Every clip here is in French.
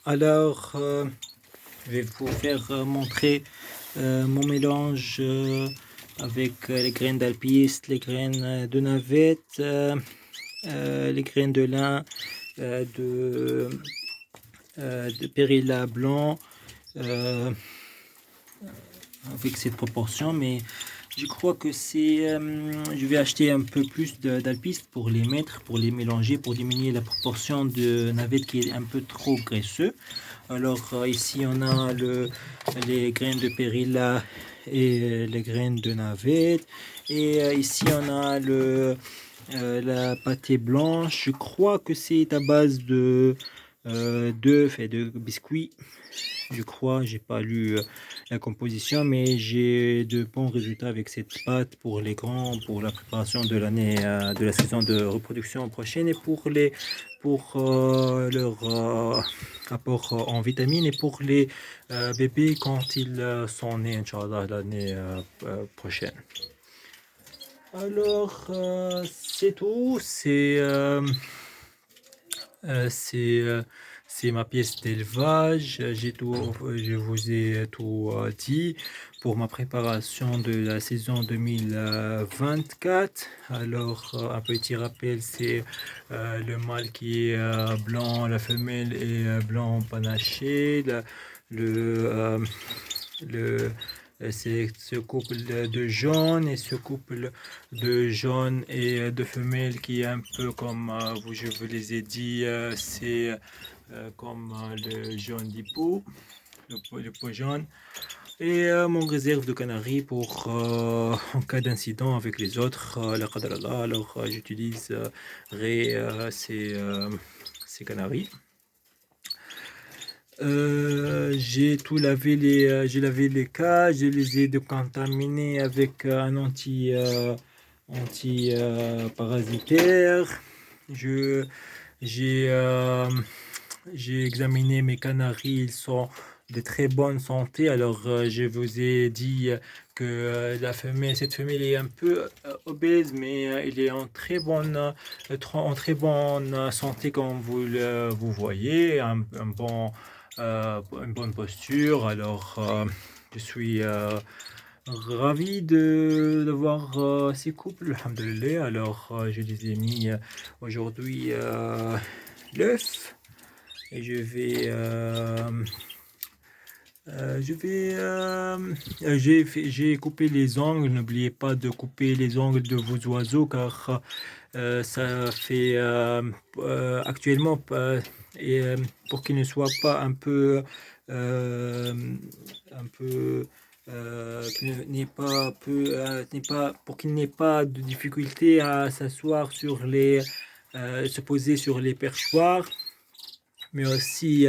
Alors, je vais vous faire montrer mon mélange avec les graines d'alpiste, les graines de navette, les graines de lin, de périlla blanc, euh, avec cette proportion. Mais je crois que je vais acheter un peu plus d'alpiste pour les mettre, pour les mélanger, pour diminuer la proportion de navette qui est un peu trop graisseux. Alors ici on a les graines de périlla et les graines de navette. Et ici on a la pâtée blanche. Je crois que c'est à base de d'œufs et de biscuits. Je crois, j'ai pas lu la composition, mais j'ai de bons résultats avec cette pâte pour les grands, pour la préparation de l'année, de la saison de reproduction prochaine et pour leur apport en vitamines et pour les bébés quand ils sont nés, Inch'Allah, l'année prochaine. Alors, c'est tout. C'est c'est ma pièce d'élevage. Je vous ai tout dit pour ma préparation de la saison 2024. Alors, un petit rappel, c'est le mâle qui est blanc, la femelle est blanc panaché, le, le, c'est ce couple de jaune et ce couple de jaune et de femelles qui est un peu comme je vous les ai dit, c'est comme le jaune d'hippo, le pot jaune. Et mon réserve de canaries pour en cas d'incident avec les autres, la qadarallah, alors j'utiliserai ces canaries. J'ai lavé les cages, je les ai décontaminés avec un anti Je, j'ai, euh, j'ai examiné mes canaris, ils sont de très bonne santé. Alors, je vous ai dit que cette femelle est un peu obèse, mais elle est en en très bonne santé comme vous voyez, une bonne posture. Alors, je suis ravi d'avoir ces couples, alhamdoulilah. Alors, je les ai mis aujourd'hui l'œuf et j'ai coupé les ongles. N'oubliez pas de couper les ongles de vos oiseaux car ça fait actuellement et pour qu'ils ne soient pas un peu pour qu'il n'ait pas de difficulté à s'asseoir se poser sur les perchoirs, mais aussi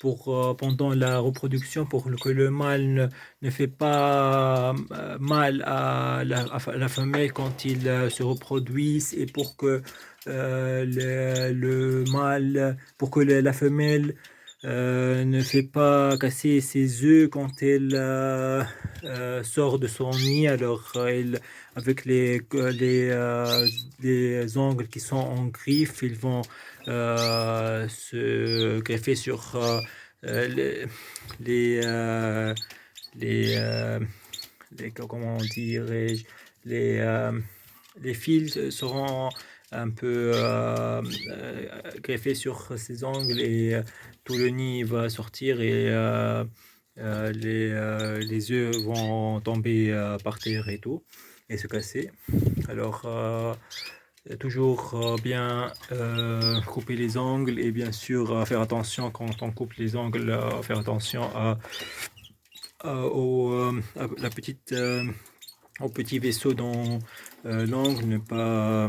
pour pendant la reproduction pour que le mâle ne fait pas mal à la femelle quand il se reproduisent et pour que le mâle, pour que la femelle ne fait pas casser ses œufs quand elle sort de son nid. Alors, avec les ongles qui sont en griffe, ils vont se greffer sur les, les, euh, les, euh, comment dirais-je, les, euh, les fils seront un peu greffés sur ces ongles et tout le nid va sortir et les œufs vont tomber par terre et tout et se casser. Alors, toujours bien couper les ongles et bien sûr faire attention quand on coupe les ongles, faire attention à au petit vaisseau dans l'angle, ne pas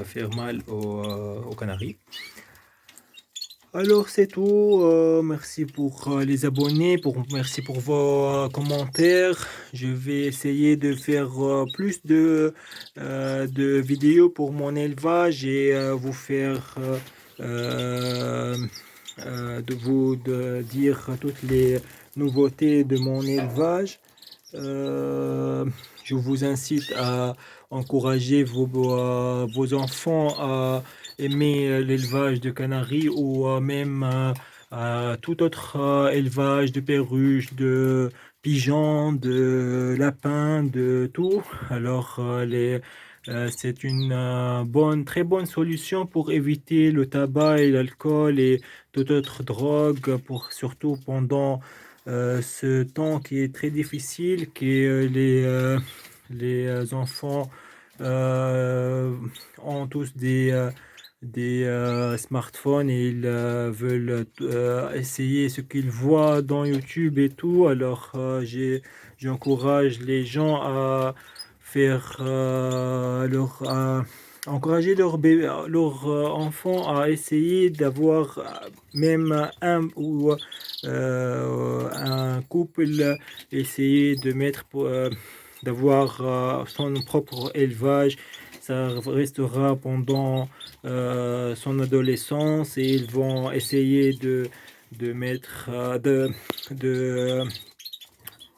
faire mal aux canaris. Alors c'est tout. Merci pour les abonnés, merci pour vos commentaires. Je vais essayer de faire plus de vidéos pour mon élevage et vous faire de dire toutes les nouveautés de mon élevage. Je vous incite à encourager vos enfants à aimer l'élevage de canaris ou même tout autre élevage de perruches, de pigeons, de lapins, de tout. Alors, c'est une très bonne solution pour éviter le tabac et l'alcool et toute autre drogue, surtout pendant ce temps qui est très difficile, que les enfants ont tous des smartphones et ils veulent essayer ce qu'ils voient dans YouTube et tout. Alors, j'encourage les gens à faire encourager leur enfant à essayer d'avoir même un ou un couple, essayer de d'avoir son propre élevage. Ça restera pendant son adolescence et ils vont essayer de mettre de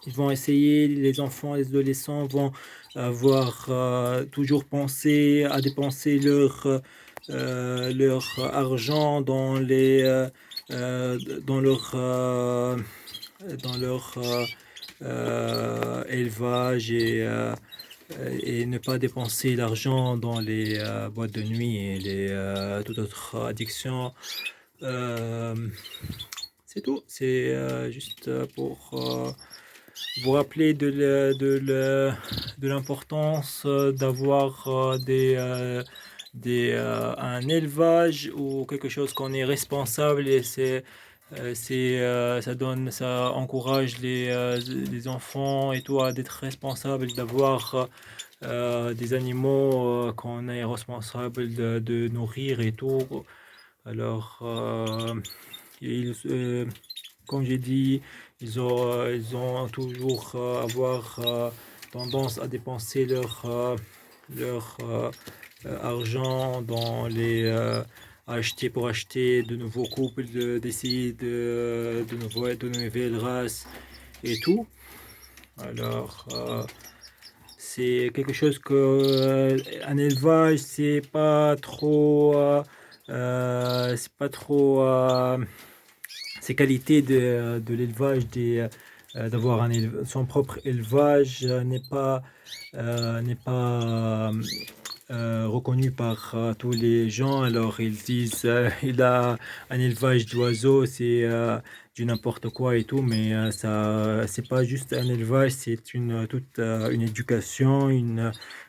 ils vont essayer, les enfants, les adolescents vont avoir toujours pensé à dépenser leur argent euh, dans leur, euh, dans leur élevage et ne pas dépenser l'argent dans les boîtes de nuit et toutes autres addictions. Euh, c'est tout. C'est juste pour vous rappeler de l'importance d'avoir un élevage ou quelque chose qu'on est responsable et ça encourage les enfants et tout à d'être responsables, d'avoir des animaux qu'on est responsable de nourrir et tout. Alors, comme j'ai dit, ils ont toujours avoir tendance à dépenser leur argent dans pour acheter de nouveaux couples, d'essayer de nouvelles races et tout. Alors, c'est quelque chose que un élevage, c'est pas trop ces qualités de l'élevage, d'avoir son propre élevage n'est pas reconnu par tous les gens. Alors ils disent il a un élevage d'oiseaux, c'est du n'importe quoi et tout, mais ça c'est pas juste un élevage, c'est toute une éducation,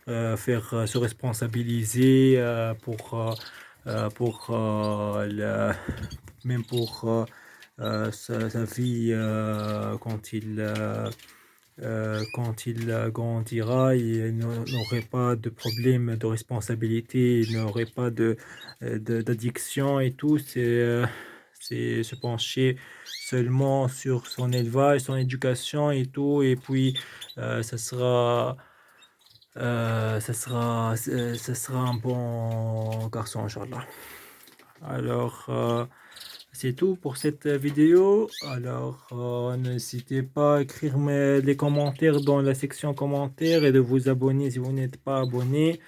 faire se responsabiliser pour même pour sa vie quand il grandira, il n'aurait pas de problème de responsabilité, il n'aurait pas d'addiction et tout. C'est se pencher seulement sur son élevage, son éducation et tout. Et puis, ça sera, ça sera un bon garçon, Inch'Allah. Alors, c'est tout pour cette vidéo. Alors, n'hésitez pas à écrire les commentaires dans la section commentaires et de vous abonner si vous n'êtes pas abonné.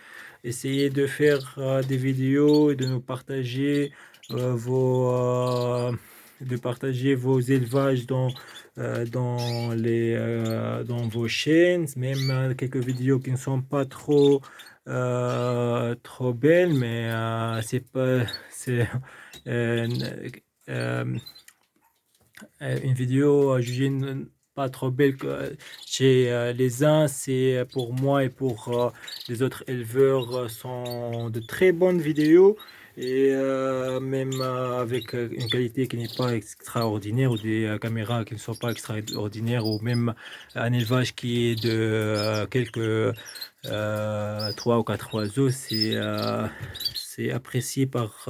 Essayez de faire des vidéos et de nous partager de partager vos élevages dans vos chaînes, même quelques vidéos qui ne sont pas trop belles, mais c'est pas, c'est euh, euh, une vidéo jugée pas trop belle chez les uns, c'est pour moi et pour les autres éleveurs sont de très bonnes vidéos et même avec une qualité qui n'est pas extraordinaire ou des caméras qui ne sont pas extraordinaires ou même un élevage qui est de quelques 3 ou 4 oiseaux, c'est apprécié par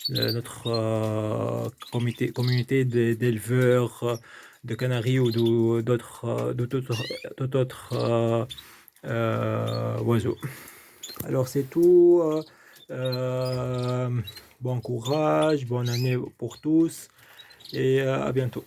notre communauté d'éleveurs de canaries ou d'autres oiseaux. Alors c'est tout. Bon courage, bonne année pour tous et à bientôt.